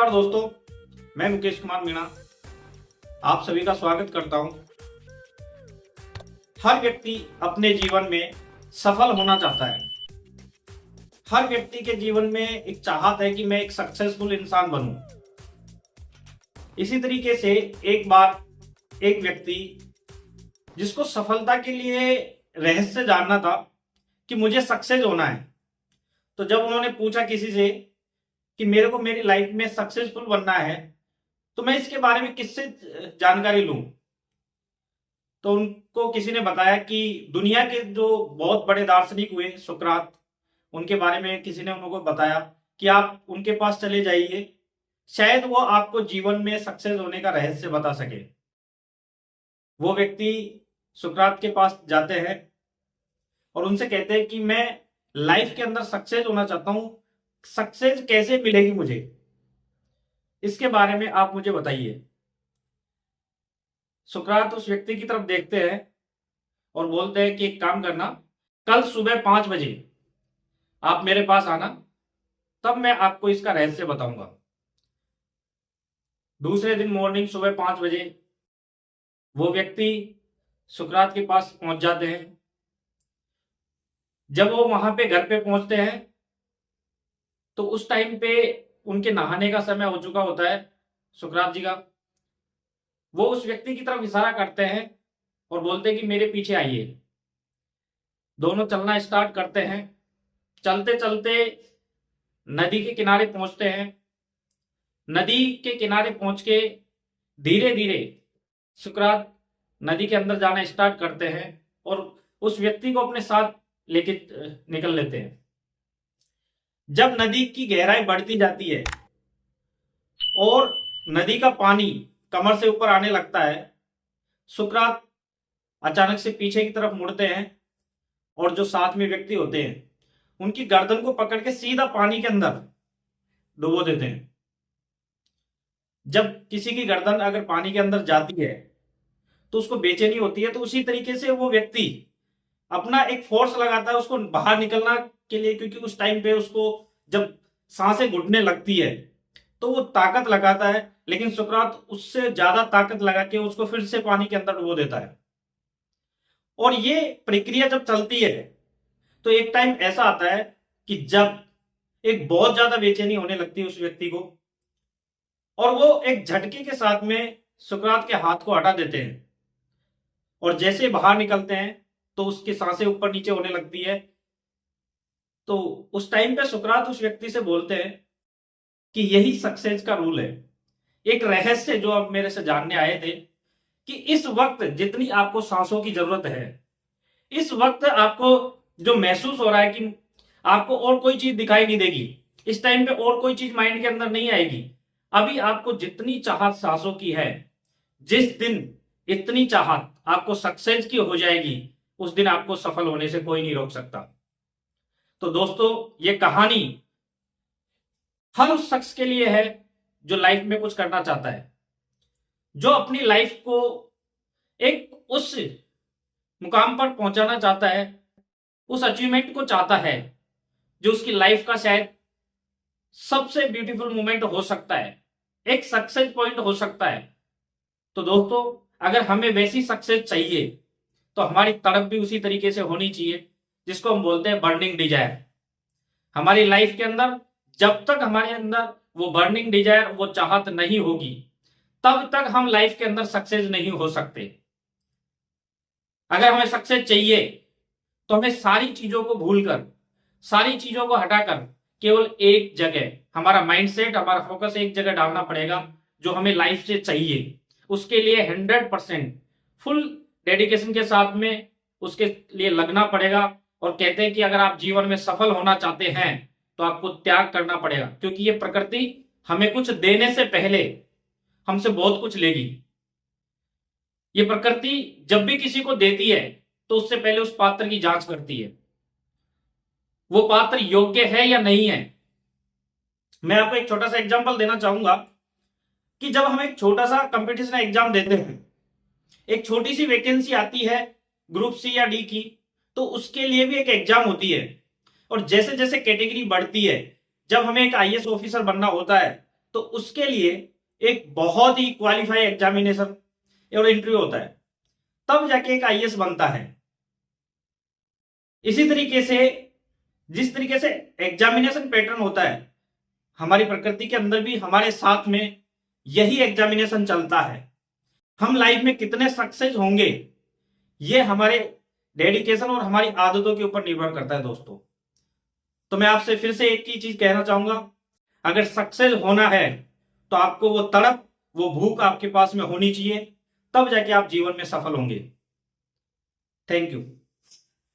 नमस्कार दोस्तों, मैं मुकेश कुमार मीणा आप सभी का स्वागत करता हूं। हर व्यक्ति अपने जीवन में सफल होना चाहता है। हर व्यक्ति के जीवन में एक चाहत है कि मैं एक सक्सेसफुल इंसान बनूं। इसी तरीके से एक बार एक व्यक्ति जिसको सफलता के लिए रहस्य जानना था कि मुझे सक्सेस होना है, तो जब उन्होंने पूछा किसी से कि मेरे को मेरी लाइफ में सक्सेसफुल बनना है तो मैं इसके बारे में किससे जानकारी लूं, तो उनको किसी ने बताया कि दुनिया के जो बहुत बड़े दार्शनिक हुए सुकरात, उनके बारे में किसी ने उनको बताया कि आप उनके पास चले जाइए, शायद वो आपको जीवन में सक्सेस होने का रहस्य बता सके। वो व्यक्ति सुकरात के पास जाते हैं और उनसे कहते हैं कि मैं लाइफ के अंदर सक्सेस होना चाहता हूं, सक्सेस कैसे मिलेगी मुझे, इसके बारे में आप मुझे बताइए। सुकरात उस व्यक्ति की तरफ देखते हैं और बोलते हैं कि एक काम करना, कल सुबह 5 बजे आप मेरे पास आना, तब मैं आपको इसका रहस्य बताऊंगा। दूसरे दिन मॉर्निंग सुबह 5 बजे वो व्यक्ति सुकरात के पास पहुंच जाते हैं। जब वो वहां पे घर पे पहुंचते हैं तो उस टाइम पे उनके नहाने का समय हो चुका होता है सुकरात जी का। वो उस व्यक्ति की तरफ इशारा करते हैं और बोलते हैं कि मेरे पीछे आइए। दोनों चलना स्टार्ट करते हैं। चलते चलते नदी के किनारे पहुंचते हैं। नदी के किनारे पहुंच के धीरे धीरे सुकरात नदी के अंदर जाना स्टार्ट करते हैं और उस व्यक्ति को अपने साथ लेके निकल लेते हैं। जब नदी की गहराई बढ़ती जाती है और नदी का पानी कमर से ऊपर आने लगता है, सुकरात अचानक से पीछे की तरफ मुड़ते हैं और जो साथ में व्यक्ति होते हैं उनकी गर्दन को पकड़ के सीधा पानी के अंदर डुबो देते हैं। जब किसी की गर्दन अगर पानी के अंदर जाती है तो उसको बेचैनी होती है, तो उसी तरीके से वो व्यक्ति अपना एक फोर्स लगाता है उसको बाहर निकलना के लिए, क्योंकि उस टाइम पे उसको जब सांसें घुटने लगती है तो वो ताकत लगाता है, लेकिन सुकरात उससे ज्यादा ताकत लगा के उसको फिर से पानी के अंदर डुबो देता है। और ये प्रक्रिया जब चलती है तो एक टाइम ऐसा आता है कि जब एक बहुत ज्यादा बेचैनी होने लगती है उस व्यक्ति को, और वो एक झटके के साथ में सुकरात के हाथ को हटा देते हैं और जैसे बाहर निकलते हैं तो उसकी सांसें ऊपर नीचे होने लगती है। तो उस टाइम पे सुकरात उस व्यक्ति से बोलते हैं कि यही सक्सेस का रूल है। एक रहस्य जो आप मेरे से जानने आए थे कि इस वक्त जितनी आपको सांसों की जरूरत है, इस वक्त आपको जो महसूस हो रहा है कि आपको और कोई चीज दिखाई नहीं देगी, इस टाइम पे और कोई चीज माइंड के अंदर नहीं आएगी। अभी आपको जितनी चाहत सांसों की है, जिस दिन इतनी चाहत आपको सक्सेस की हो जाएगी, उस दिन आपको सफल होने से कोई नहीं रोक सकता। तो दोस्तों, ये कहानी हर उस शख्स के लिए है जो लाइफ में कुछ करना चाहता है, जो अपनी लाइफ को एक उस मुकाम पर पहुंचाना चाहता है, उस अचीवमेंट को चाहता है जो उसकी लाइफ का शायद सबसे ब्यूटीफुल मोमेंट हो सकता है, एक सक्सेस पॉइंट हो सकता है। तो दोस्तों, अगर हमें वैसी सक्सेस चाहिए तो हमारी तड़प भी उसी तरीके से होनी चाहिए, जिसको हम बोलते हैं बर्निंग डिजायर। हमारी लाइफ के अंदर जब तक हमारे अंदर वो बर्निंग डिजायर, वो चाहत नहीं होगी, तब तक हम लाइफ के अंदर सक्सेस नहीं हो सकते। अगर हमें सक्सेस चाहिए तो हमें सारी चीजों को भूलकर, सारी चीजों को हटाकर केवल एक जगह हमारा माइंडसेट, हमारा फोकस एक जगह डालना पड़ेगा, जो हमें लाइफ से चाहिए। उसके लिए 100% फुल डेडिकेशन के साथ में उसके लिए लगना पड़ेगा। और कहते हैं कि अगर आप जीवन में सफल होना चाहते हैं तो आपको त्याग करना पड़ेगा, क्योंकि ये प्रकृति हमें कुछ देने से पहले हमसे बहुत कुछ लेगी। ये प्रकृति जब भी किसी को देती है तो उससे पहले उस पात्र की जांच करती है, वो पात्र योग्य है या नहीं है। मैं आपको एक छोटा सा एग्जांपल देना चाहूंगा कि जब हम एक छोटा सा कंपटीशन एग्जाम देते हैं, एक छोटी सी वैकेंसी आती है ग्रुप सी या डी की, तो उसके लिए भी एक एग्जाम होती है। और जैसे जैसे कैटेगरी बढ़ती है, जब हमें एक आईएएस ऑफिसर बनना होता है तो उसके लिए एक बहुत ही क्वालिफाई एग्जामिनेशन और इंटरव्यू होता है, तब जाके एक आईएएस बनता है। इसी तरीके से जिस तरीके से एग्जामिनेशन पैटर्न होता है, हमारी प्रकृति के अंदर भी हमारे साथ में यही एग्जामिनेशन चलता है। हम लाइफ में कितने सक्सेस होंगे ये हमारे डेडिकेशन और हमारी आदतों के ऊपर निर्भर करता है दोस्तों। तो मैं आपसे फिर से एक ही चीज कहना चाहूंगा, अगर सक्सेस होना है तो आपको वो तड़प, वो भूख आपके पास में होनी चाहिए, तब जाके आप जीवन में सफल होंगे। Thank you.